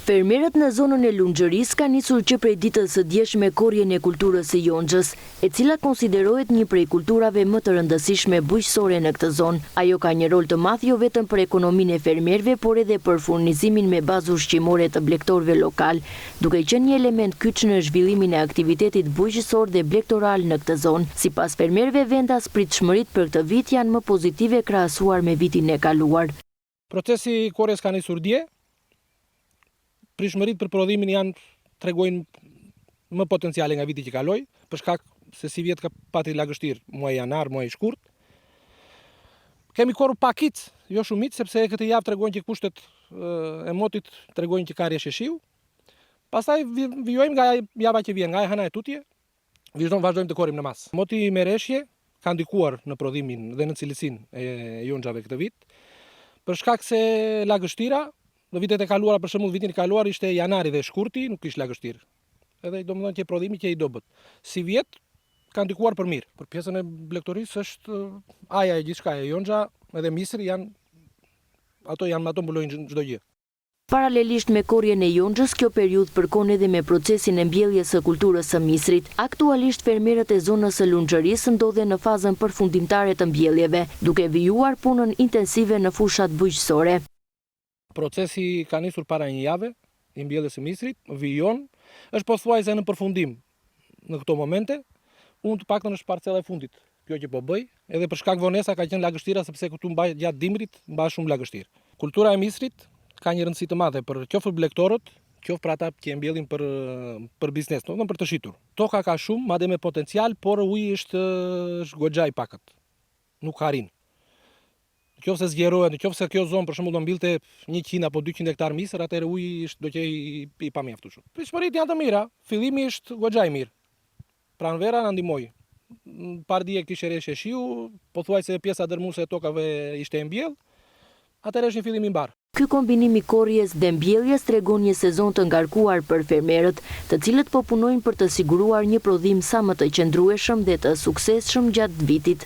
Fermerët në zonën e Lunxhërisë kanë nisur që prej ditës së djeshme korrjen e kulturës së Jonxhës, e cila konsiderohet një prej kulturave më të rëndësishme bujqësore në këtë zonë. Ajo ka një rol të madh jo vetëm për ekonominë e fermerëve, por edhe për furnizimin me bazë ushqimore të blegtorëve lokal, duke qenë një element kyç në zhvillimin e aktivitetit bujqësor dhe blegtoral në këtë zonë. Sipas fermerëve, vendas pritshmëritë për këtë vit janë më pozitive krahasuar me vitin e kaluar. Procesi i korrjes ka nisur dje. Pritshmëritë për prodhimin tregojnë më potenciale nga viti që kaloi, për shkak se si vjet ka pati lagështirë muaj janar, muaj shkurt. Kemi korrur pakicë, jo shumicë, sepse këtë javë tregojnë që kushtet e motit tregojnë që ka rreshje shiu. Pastaj vijojmë nga java që vjen, nga e hëna e tutje, vazhdojmë të korrim në masë. Moti me rreshje ka ndikuar në prodhimin dhe në cilësinë e jonxhave këtë vit, për shkak se lagështira në vitet e kaluara, për shembull vitin e kaluar ishte janari dhe shkurti, nuk kishte lagështirë. Edhe domethënë që prodhimi që i dobët. Si vjet ka ndikuar për mirë. Për pjesën e blegtorisë është aja e gjithçka e jonxha, edhe misri ato mbulojnë çdo gjë. Paralelisht me korrjen e jonxhës, kjo periudhë përkon edhe me procesin e mbjelljes së kulturës së misrit. Aktualisht fermerët e zonës së Lunxhërisë ndodhen në fazën përfundimtare të mbjelljeve, duke vijuar punën intensive në fushat bujqësore. Procesi ka nisur para një jave, i mbjelljes së misrit, vijon, është pothuajse në përfundim në këto momente. Unë të paktën është parcela e fundit, kjo që po bëj, edhe për shkak vonesa ka qenë lagështira, sepse këtu gjatë dimrit mba shumë lagështirë. Kultura e misrit ka një rëndësi të madhe për qoftë blegtorët, qoftë për ata që e mbjellin për biznes, domethënë për të shitur. Toka ka shumë, madje me potencial, por uji është goxha i pakët. Nuk arrin. Nëse zgjerohet, nëse kjo zonë për shembull do mbillte 100 apo 200 hektar misër, atëherë uji do të i pamjaftueshëm. Pritshmëritë janë të mira, fillimi është goxha i mirë. Pranvera na ndihmoi. Par dije kishte rreshje shiu, pothuajse pjesa dërmuese e tokave ishte e mbjellë. Atëherë është një fillim i mbar. Ky kombinim i korrjes dhe mbjelljes tregon një sezon të ngarkuar për fermerët, të cilët po punojnë për të siguruar një prodhim sa më të qëndrueshëm dhe të suksesshëm gjatë vitit.